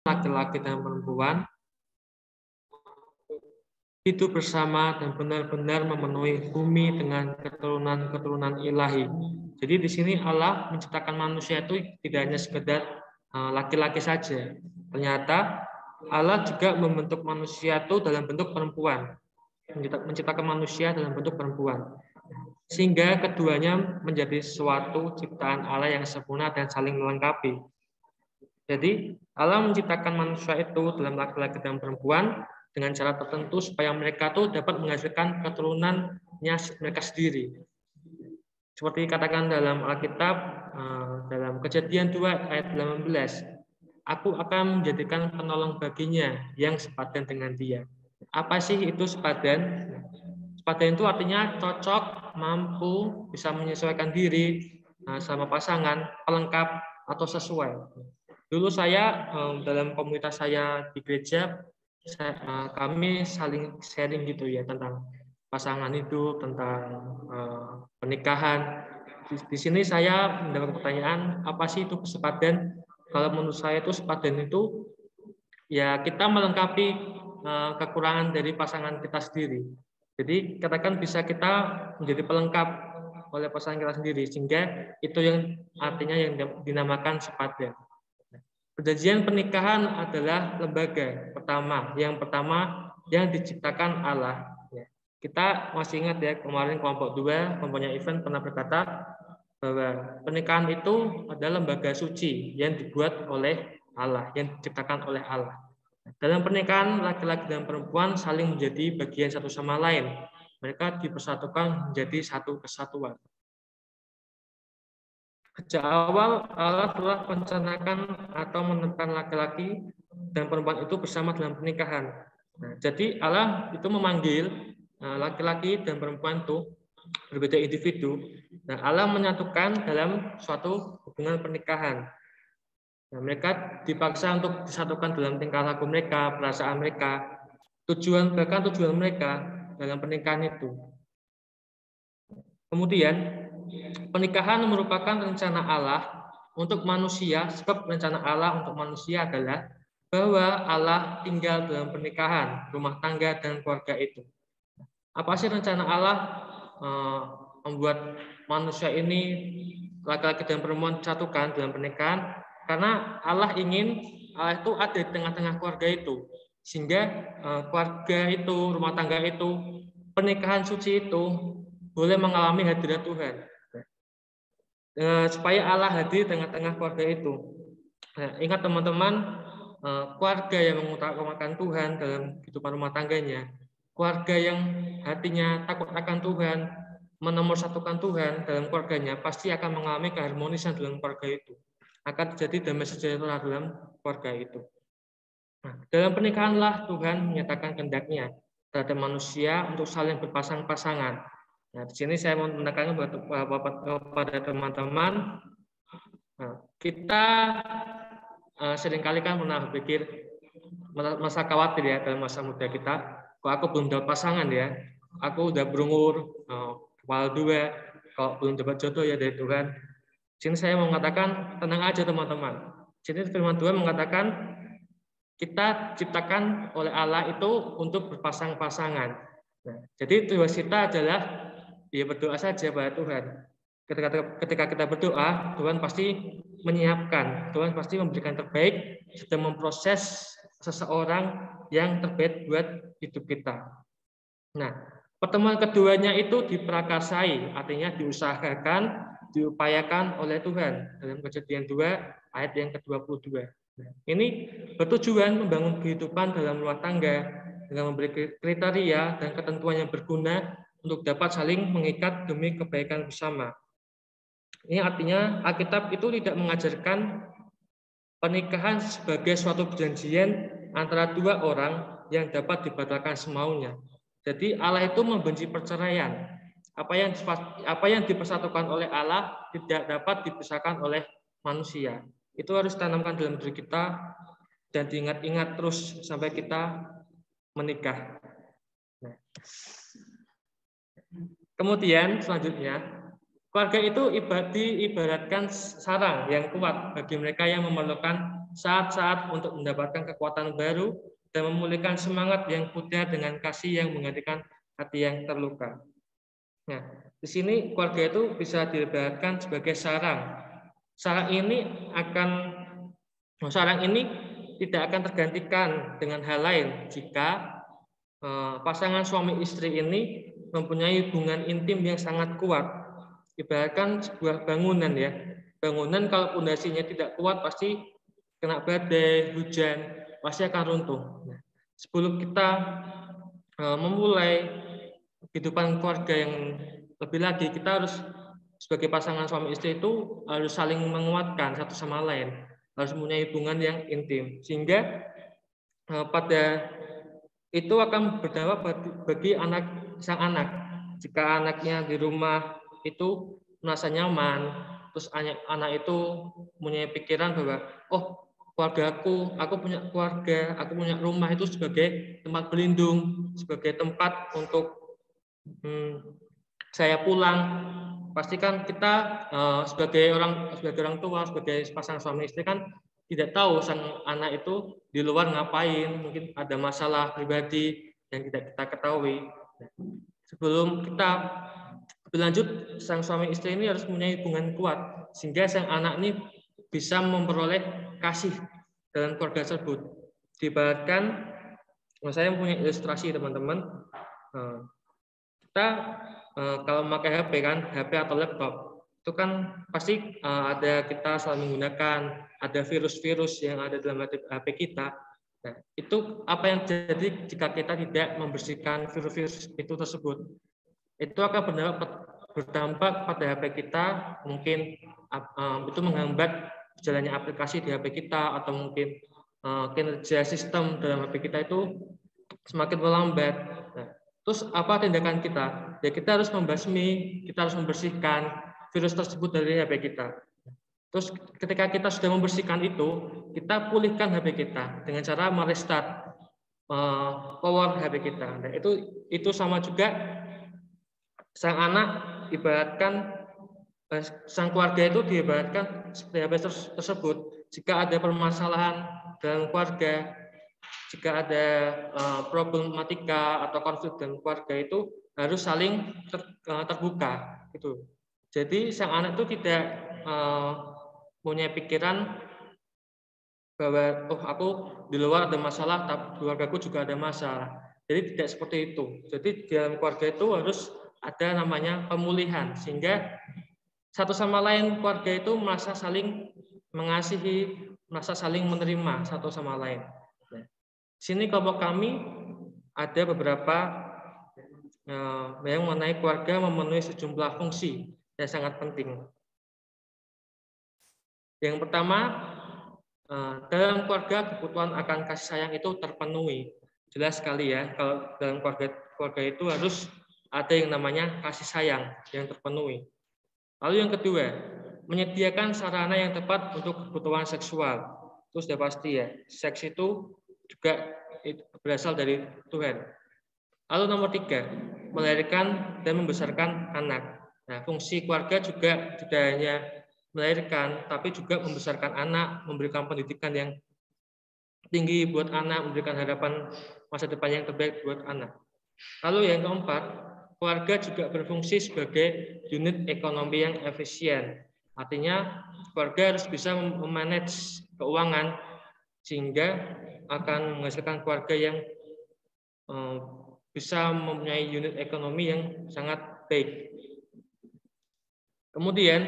laki-laki dan perempuan hidup bersama dan benar-benar memenuhi bumi dengan keturunan-keturunan ilahi. Jadi di sini Allah menciptakan manusia itu tidak hanya sekedar laki-laki saja. Ternyata Allah juga membentuk manusia itu dalam bentuk perempuan. Menciptakan manusia dalam bentuk perempuan. Sehingga keduanya menjadi suatu ciptaan Allah yang sempurna dan saling melengkapi. Jadi Allah menciptakan manusia itu dalam laki-laki dan perempuan dengan cara tertentu supaya mereka tuh dapat menghasilkan keturunannya mereka sendiri. Seperti katakan dalam Alkitab, dalam Kejadian 2 ayat 18, aku akan menjadikan penolong baginya yang sepadan dengan dia. Apa sih itu sepadan? Sepadan itu artinya cocok, mampu, bisa menyesuaikan diri sama pasangan, pelengkap, atau sesuai. Dulu saya dalam komunitas saya di gereja, kami saling sharing gitu ya tentang pasangan hidup, tentang pernikahan. Di sini saya mendapat pertanyaan, apa sih itu sepadan? Kalau menurut saya itu sepadan itu ya kita melengkapi kekurangan dari pasangan kita sendiri. Jadi katakan bisa kita menjadi pelengkap oleh pasangan kita sendiri, sehingga itu yang artinya yang dinamakan sepadan. Perjanjian pernikahan adalah lembaga pertama yang diciptakan Allah. Kita masih ingat ya kemarin kelompok 2, kelompoknya event pernah berkata bahwa pernikahan itu adalah lembaga suci yang dibuat oleh Allah, yang diciptakan oleh Allah. Dalam pernikahan laki-laki dan perempuan saling menjadi bagian satu sama lain. Mereka dipersatukan menjadi satu kesatuan. Sejak awal Allah telah merencanakan atau menentukan laki-laki dan perempuan itu bersama dalam pernikahan. Nah, jadi Allah itu memanggil laki-laki dan perempuan itu berbeda individu. Nah, Allah menyatukan dalam suatu hubungan pernikahan. Nah, mereka dipaksa untuk disatukan dalam tingkah laku mereka, perasaan mereka, tujuan mereka dalam pernikahan itu. Kemudian pernikahan merupakan rencana Allah untuk manusia, sebab rencana Allah untuk manusia adalah bahwa Allah tinggal dalam pernikahan, rumah tangga, dan keluarga itu. Apa sih rencana Allah membuat manusia ini, laki-laki dan perempuan disatukan dalam pernikahan? Karena Allah ingin Allah itu ada di tengah-tengah keluarga itu. Sehingga keluarga itu, rumah tangga itu, pernikahan suci itu boleh mengalami hadirat Tuhan. Supaya Allah hadir di tengah-tengah keluarga itu. Nah, ingat teman-teman, keluarga yang mengutamakan Tuhan dalam kehidupan rumah tangganya, keluarga yang hatinya takut akan Tuhan, menomorsatukan Tuhan dalam keluarganya, pasti akan mengalami keharmonisan dalam keluarga itu. Akan terjadi damai sejahtera dalam keluarga itu. Nah, dalam pernikahanlah Tuhan menyatakan kehendak-Nya terhadap manusia untuk saling berpasang-pasangan. Nah, di sini saya mau menekankan kepada teman-teman, kita seringkali kan pernah berpikir masa khawatir ya dalam masa muda kita, kok aku belum dapat pasangan ya, aku udah berumur kepala 2, kok belum dapat jodoh ya dari Tuhan. Di sini saya mau mengatakan tenang aja teman-teman. Di sini firman Tuhan mengatakan kita diciptakan oleh Allah itu untuk berpasang-pasangan. Nah, jadi tugas kita adalah ya berdoa saja pada Tuhan. Ketika kita berdoa, Tuhan pasti menyiapkan, Tuhan pasti memberikan terbaik, sedang memproses seseorang yang terbaik buat hidup kita. Nah, pertemuan keduanya itu diprakarsai, artinya diusahakan, diupayakan oleh Tuhan dalam Kejadian 2 ayat yang ke-22. Nah, ini bertujuan membangun kehidupan dalam rumah tangga dengan memberi kriteria dan ketentuan yang berguna untuk dapat saling mengikat demi kebaikan bersama. Ini artinya Alkitab itu tidak mengajarkan pernikahan sebagai suatu perjanjian antara dua orang yang dapat dibatalkan semaunya. Jadi Allah itu membenci perceraian. Apa yang dipersatukan oleh Allah tidak dapat dipisahkan oleh manusia. Itu harus ditanamkan dalam diri kita dan diingat-ingat terus sampai kita menikah. Nah. Kemudian selanjutnya, keluarga itu diibaratkan sarang yang kuat bagi mereka yang memerlukan saat-saat untuk mendapatkan kekuatan baru dan memulihkan semangat yang pudar dengan kasih yang menggantikan hati yang terluka. Nah, di sini keluarga itu bisa diibaratkan sebagai sarang. Sarang ini tidak akan tergantikan dengan hal lain jika pasangan suami istri ini mempunyai hubungan intim yang sangat kuat. Ibaratkan sebuah bangunan ya. Bangunan kalau pondasinya tidak kuat pasti kena badai, hujan, pasti akan runtuh. Nah, sebelum kita memulai kehidupan keluarga yang lebih lagi, kita harus sebagai pasangan suami istri itu harus saling menguatkan satu sama lain, harus mempunyai hubungan yang intim, sehingga pada itu akan berdampak bagi sang anak. Jika anaknya di rumah itu merasa nyaman, terus anak itu punya pikiran bahwa keluargaku, aku punya keluarga, aku punya rumah itu sebagai tempat berlindung, sebagai tempat untuk saya pulang. Pastikan kita sebagai orang tua, sebagai pasangan suami istri kan tidak tahu sang anak itu di luar ngapain, mungkin ada masalah pribadi yang tidak kita ketahui. Sebelum kita berlanjut, sang suami istri ini harus mempunyai hubungan kuat sehingga sang anak ini bisa memperoleh kasih dalam keluarga tersebut. Diibaratkan, saya mempunyai ilustrasi teman-teman. Kita kalau memakai HP kan, HP atau laptop, itu kan pasti ada kita selalu menggunakan, ada virus-virus yang ada dalam HP kita. Nah, itu apa yang terjadi jika kita tidak membersihkan virus-virus itu tersebut? Itu akan berdampak pada HP kita, mungkin itu menghambat jalannya aplikasi di HP kita, atau mungkin kinerja sistem dalam HP kita itu semakin melambat. Nah, terus apa tindakan kita? Ya kita harus membasmi, kita harus membersihkan virus tersebut dari HP kita. Terus ketika kita sudah membersihkan itu, kita pulihkan HP kita dengan cara merestart power HP kita. Nah, itu sama juga sang anak ibaratkan, sang keluarga itu diibaratkan seperti HP tersebut. Jika ada permasalahan dalam keluarga, jika ada problematika atau konflik dalam keluarga, itu harus saling terbuka gitu. Jadi sang anak itu tidak punya pikiran bahwa aku di luar ada masalah, tapi keluargaku juga ada masalah. Jadi tidak seperti itu. Jadi dalam keluarga itu harus ada namanya pemulihan, sehingga satu sama lain keluarga itu merasa saling mengasihi, merasa saling menerima satu sama lain. Nah, sini kelompok kami ada beberapa yang mengenai keluarga memenuhi sejumlah fungsi yang sangat penting. Yang pertama, dalam keluarga kebutuhan akan kasih sayang itu terpenuhi. Jelas sekali ya, kalau dalam keluarga itu harus ada yang namanya kasih sayang yang terpenuhi. Lalu yang kedua, menyediakan sarana yang tepat untuk kebutuhan seksual. Itu sudah pasti ya, seks itu juga berasal dari Tuhan. Lalu nomor 3, melahirkan dan membesarkan anak. Nah, fungsi keluarga juga tidak hanya melahirkan, tapi juga membesarkan anak, memberikan pendidikan yang tinggi buat anak, memberikan harapan masa depan yang terbaik buat anak. Lalu yang keempat, keluarga juga berfungsi sebagai unit ekonomi yang efisien. Artinya keluarga harus bisa memanage keuangan sehingga akan menghasilkan keluarga yang bisa mempunyai unit ekonomi yang sangat baik. Kemudian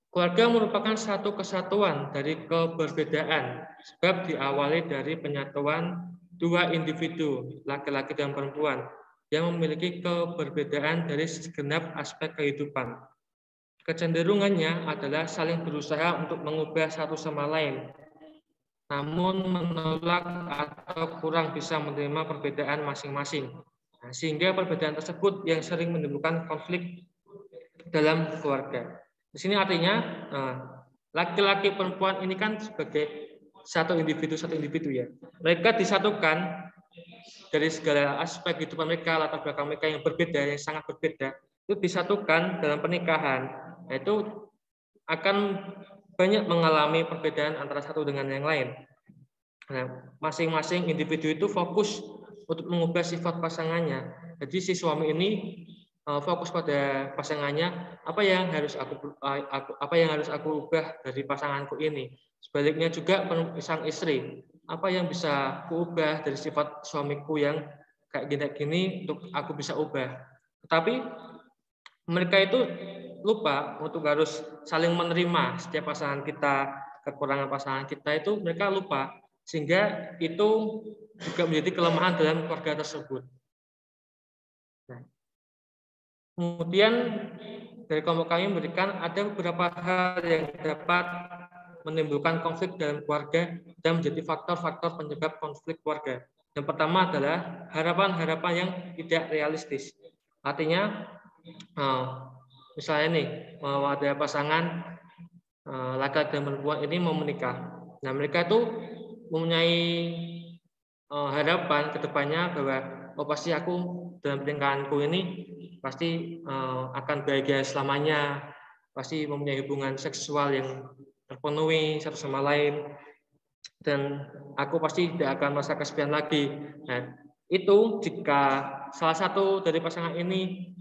keluarga merupakan satu kesatuan dari keberbedaan, sebab diawali dari penyatuan dua individu, laki-laki dan perempuan, yang memiliki keberbedaan dari segenap aspek kehidupan. Kecenderungannya adalah saling berusaha untuk mengubah satu sama lain, namun menolak atau kurang bisa menerima perbedaan masing-masing. Nah, sehingga perbedaan tersebut yang sering menimbulkan konflik dalam keluarga. Di sini artinya laki-laki perempuan ini kan sebagai satu individu ya. Mereka disatukan dari segala aspek kehidupan mereka, latar belakang mereka yang berbeda, yang sangat berbeda, itu disatukan dalam pernikahan. Nah, itu akan banyak mengalami perbedaan antara satu dengan yang lain. Nah, masing-masing individu itu fokus untuk mengubah sifat pasangannya. Jadi si suami ini fokus pada pasangannya, apa yang harus aku ubah dari pasanganku ini. Sebaliknya juga sang istri, apa yang bisa aku ubah dari sifat suamiku yang kayak gini untuk aku bisa ubah. Tetapi mereka itu lupa untuk harus saling menerima setiap pasangan kita, kekurangan pasangan kita itu mereka lupa, sehingga itu juga menjadi kelemahan dalam keluarga tersebut. Nah, kemudian dari kelompok kami memberikan ada beberapa hal yang dapat menimbulkan konflik dalam keluarga dan menjadi faktor-faktor penyebab konflik keluarga. Yang pertama adalah harapan-harapan yang tidak realistis. Artinya, misalnya nih, mau ada pasangan laki-laki dan perempuan ini mau menikah. Nah, mereka itu mempunyai harapan ke depannya bahwa pasti aku dalam pernikahanku ini pasti akan bahagia selamanya, pasti mempunyai hubungan seksual yang terpenuhi satu sama lain, dan aku pasti tidak akan merasa kesepian lagi. Nah, itu jika salah satu dari pasangan ini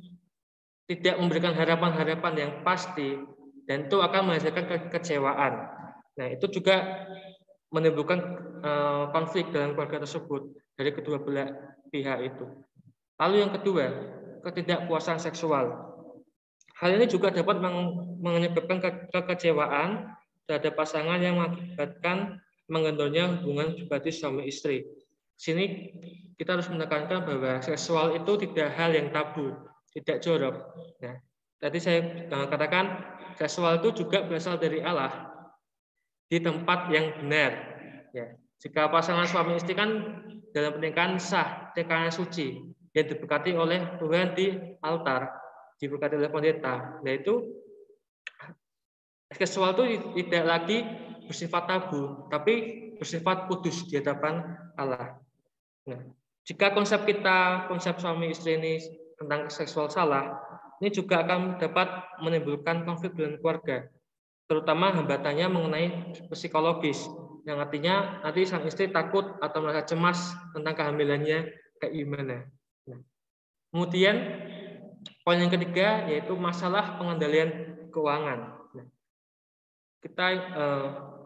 tidak memberikan harapan-harapan yang pasti, dan itu akan menghasilkan kekecewaan. Nah, itu juga menimbulkan konflik dalam keluarga tersebut dari kedua belah pihak itu. Lalu yang kedua, ketidakpuasan seksual. Hal ini juga dapat menyebabkan kekecewaan terhadap pasangan yang mengakibatkan mengendornya hubungan pribadi suami istri. Sini kita harus menekankan bahwa seksual itu tidak hal yang tabu, tidak jorok. Nah, tadi saya katakan seksual itu juga berasal dari Allah di tempat yang benar. Ya, jika pasangan suami istri kan dalam pernikahan sah, pernikahan suci yang diberkati oleh Tuhan di altar, diberkati oleh pendeta. Nah, itu seksual itu tidak lagi bersifat tabu, tapi bersifat kudus di hadapan Allah. Nah, jika konsep suami istri ini tentang seksual salah, ini juga akan dapat menimbulkan konflik dalam keluarga, terutama hambatannya mengenai psikologis, yang artinya nanti sang istri takut atau merasa cemas tentang kehamilannya kayak gimana. Nah, kemudian poin yang ketiga yaitu masalah pengendalian keuangan. Nah, kita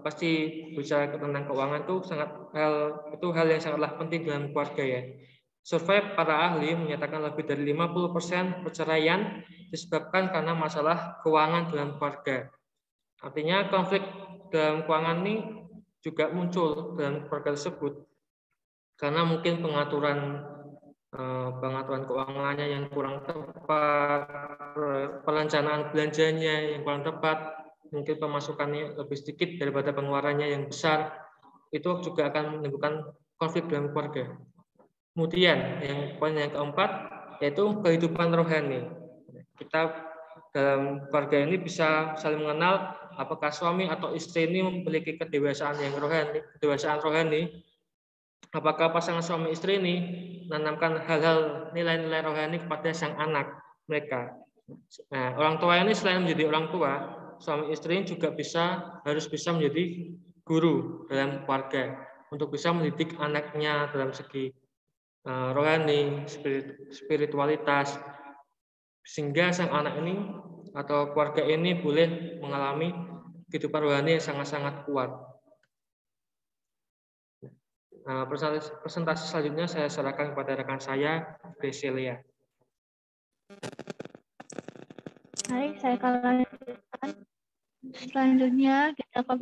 pasti bicara tentang keuangan itu hal yang sangatlah penting dalam keluarga ya. Survei para ahli menyatakan lebih dari 50% perceraian disebabkan karena masalah keuangan dalam keluarga. Artinya konflik dalam keuangan ini juga muncul dalam keluarga tersebut karena mungkin pengaturan keuangannya yang kurang tepat, perencanaan belanjanya yang kurang tepat, mungkin pemasukannya lebih sedikit daripada pengeluarannya yang besar, itu juga akan menimbulkan konflik dalam keluarga. Kemudian poin yang keempat yaitu kehidupan rohani. Kita dalam keluarga ini bisa saling mengenal apakah suami atau istri ini memiliki kedewasaan rohani. Apakah pasangan suami istri ini menanamkan hal-hal nilai-nilai rohani kepada sang anak mereka. Nah, orang tua ini selain menjadi orang tua, suami istri juga harus bisa menjadi guru dalam keluarga untuk bisa mendidik anaknya dalam segi rohani, spiritualitas, sehingga sang anak ini atau keluarga ini boleh mengalami kehidupan rohani yang sangat-sangat kuat. Presentasi selanjutnya saya serahkan kepada rekan saya, Greselia. Baik, saya akan lanjutkan. Selanjutnya kita akan